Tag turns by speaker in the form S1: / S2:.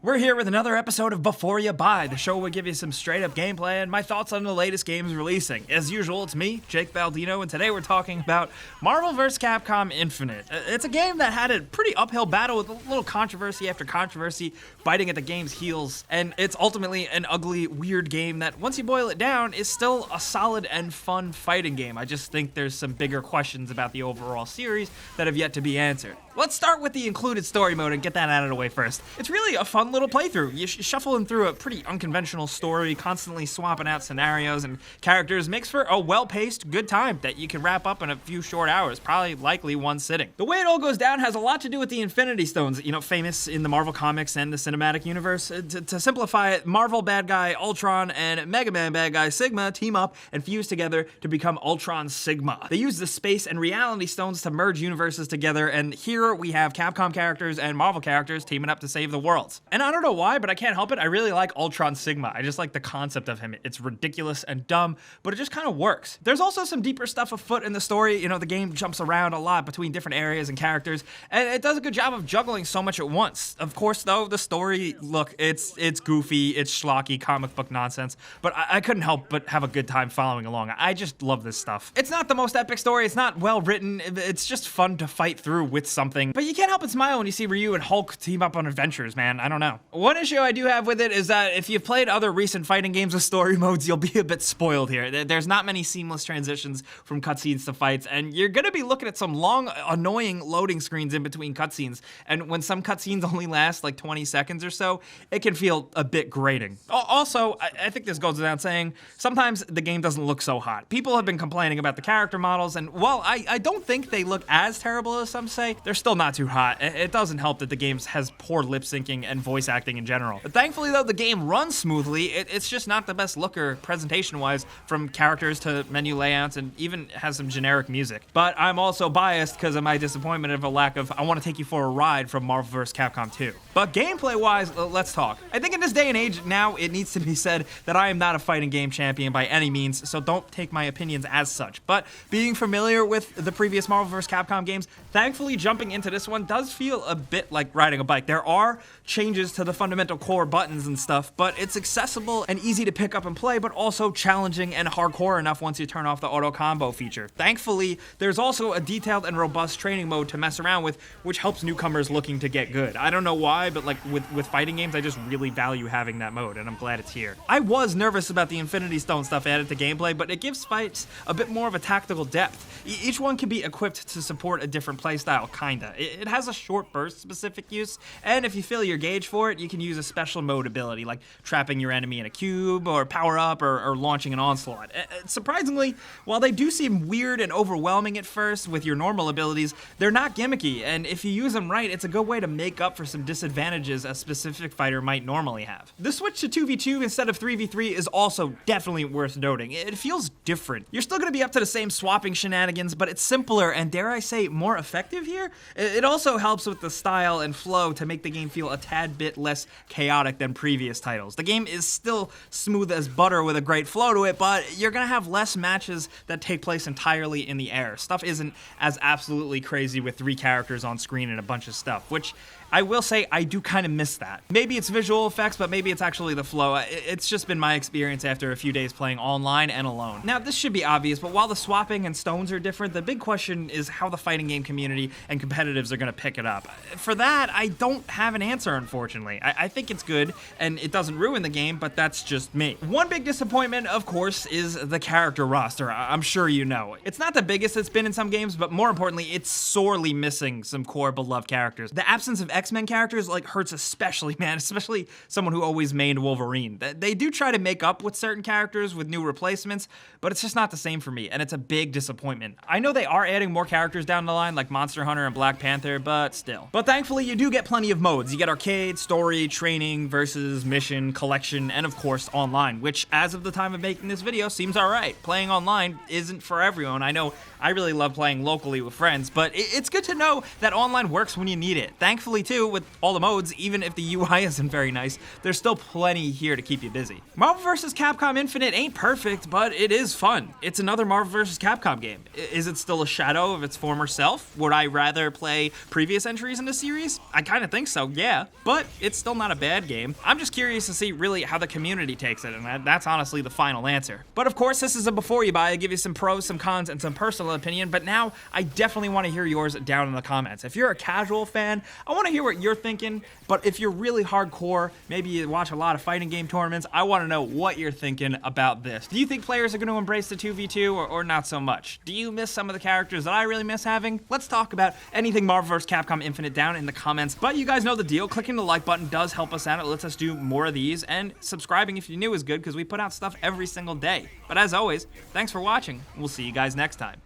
S1: We're here with another episode of Before You Buy, the show where we give you some straight up gameplay and my thoughts on the latest games releasing. As usual, it's me, Jake Baldino, and today we're talking about Marvel vs. Capcom Infinite. It's a game that had a pretty uphill battle with a little controversy after controversy biting at the game's heels, and it's ultimately an ugly, weird game that, once you boil it down, is still a solid and fun fighting game. I just think there's some bigger questions about the overall series that have yet to be answered. Let's start with the included story mode and get that out of the way first. It's really a fun little playthrough. You're shuffling through a pretty unconventional story, constantly swapping out scenarios and characters, makes for a well-paced, good time that you can wrap up in a few short hours, probably likely one sitting. The way it all goes down has a lot to do with the Infinity Stones, famous in the Marvel comics and the cinematic universe. To simplify it, Marvel bad guy Ultron and Mega Man bad guy Sigma team up and fuse together to become Ultron Sigma. They use the space and reality stones to merge universes together, and here we have Capcom characters and Marvel characters teaming up to save the world. And I don't know why, but I can't help it, I really like Ultron Sigma. I just like the concept of him. It's ridiculous and dumb, but it just kind of works. There's also some deeper stuff afoot in the story. The game jumps around a lot between different areas and characters, and it does a good job of juggling so much at once. Of course, though, the story, look, it's goofy, it's schlocky, comic book nonsense, but I couldn't help but have a good time following along. I just love this stuff. It's not the most epic story, it's not well written, it's just fun to fight through with something, but you can't help but smile when you see Ryu and Hulk team up on adventures, man. I don't know. One issue I do have with it is that if you've played other recent fighting games with story modes, you'll be a bit spoiled here. There's not many seamless transitions from cutscenes to fights, and you're gonna be looking at some long, annoying loading screens in between cutscenes, and when some cutscenes only last like 20 seconds or so, it can feel a bit grating. Also, I think this goes without saying, sometimes the game doesn't look so hot. People have been complaining about the character models, and while I don't think they look as terrible as some say, they're still not too hot. It doesn't help that the game has poor lip syncing and voice acting in general. But thankfully, though, the game runs smoothly. It's just not the best looker presentation-wise, from characters to menu layouts, and even has some generic music. But I'm also biased because of my disappointment of a lack of I want to take you for a ride from Marvel vs. Capcom 2. But gameplay-wise, let's talk. I think in this day and age now, it needs to be said that I am not a fighting game champion by any means, so don't take my opinions as such. But being familiar with the previous Marvel vs. Capcom games, thankfully jumping into this one does feel a bit like riding a bike. There are changes to the fundamental core buttons and stuff, but it's accessible and easy to pick up and play, but also challenging and hardcore enough once you turn off the auto combo feature. Thankfully, there's also a detailed and robust training mode to mess around with, which helps newcomers looking to get good. I don't know why, but like with fighting games, I just really value having that mode, and I'm glad it's here. I was nervous about the Infinity Stone stuff added to gameplay, but it gives fights a bit more of a tactical depth. Each one can be equipped to support a different playstyle, kinda. It has a short burst specific use, and if you fill your gauge for it, you can use a special mode ability, like trapping your enemy in a cube, or power up, or launching an onslaught. Surprisingly, while they do seem weird and overwhelming at first with your normal abilities, they're not gimmicky, and if you use them right, it's a good way to make up for some disadvantages a specific fighter might normally have. The switch to 2v2 instead of 3v3 is also definitely worth noting. It feels different. You're still gonna be up to the same swapping shenanigans, but it's simpler and, dare I say, more effective here? It also helps with the style and flow to make the game feel a tad bit less chaotic than previous titles. The game is still smooth as butter with a great flow to it, but you're gonna have less matches that take place entirely in the air. Stuff isn't as absolutely crazy with 3 characters on screen and a bunch of stuff, which I will say I do kind of miss that. Maybe it's visual effects, but maybe it's actually the flow. It's just been my experience after a few days playing online and alone. Now, this should be obvious, but while the swapping and stones are different, the big question is how the fighting game community and competitives are gonna pick it up. For that, I don't have an answer, unfortunately. I think it's good, and it doesn't ruin the game, but that's just me. One big disappointment, of course, is the character roster. I'm sure you know. It's not the biggest it's been in some games, but more importantly, it's sorely missing some core beloved characters. The absence of X-Men characters hurts especially, man, especially someone who always mained Wolverine. They do try to make up with certain characters with new replacements, but it's just not the same for me, and it's a big disappointment. I know they are adding more characters down the line, like Monster Hunter and Black Panther, but still. But thankfully, you do get plenty of modes. You get arcade, story, training, versus, mission, collection, and of course, online, which as of the time of making this video seems alright. Playing online isn't for everyone. I know I really love playing locally with friends, but it's good to know that online works when you need it. Thankfully, too, with all the modes, even if the UI isn't very nice, there's still plenty here to keep you busy. Marvel vs. Capcom Infinite ain't perfect, but it is fun. It's another Marvel vs. Capcom game. Is it still a shadow of its former self? Would I rather play previous entries in the series? I kind of think so, yeah. But it's still not a bad game. I'm just curious to see really how the community takes it, and that's honestly the final answer. But of course, this is a before you buy. I give you some pros, some cons, and some personal opinion, but now I definitely want to hear yours down in the comments. If you're a casual fan, I want to hear what you're thinking, but if you're really hardcore, maybe you watch a lot of fighting game tournaments, I want to know what you're thinking about this. Do you think players are going to embrace the 2v2 or not so much? Do you miss some of the characters that I really miss having? Let's talk about anything Marvel vs. Capcom Infinite down in the comments. But you guys know the deal. Clicking the like button does help us out. It lets us do more of these, and subscribing if you're new is good because we put out stuff every single day. But as always, thanks for watching. We'll see you guys next time.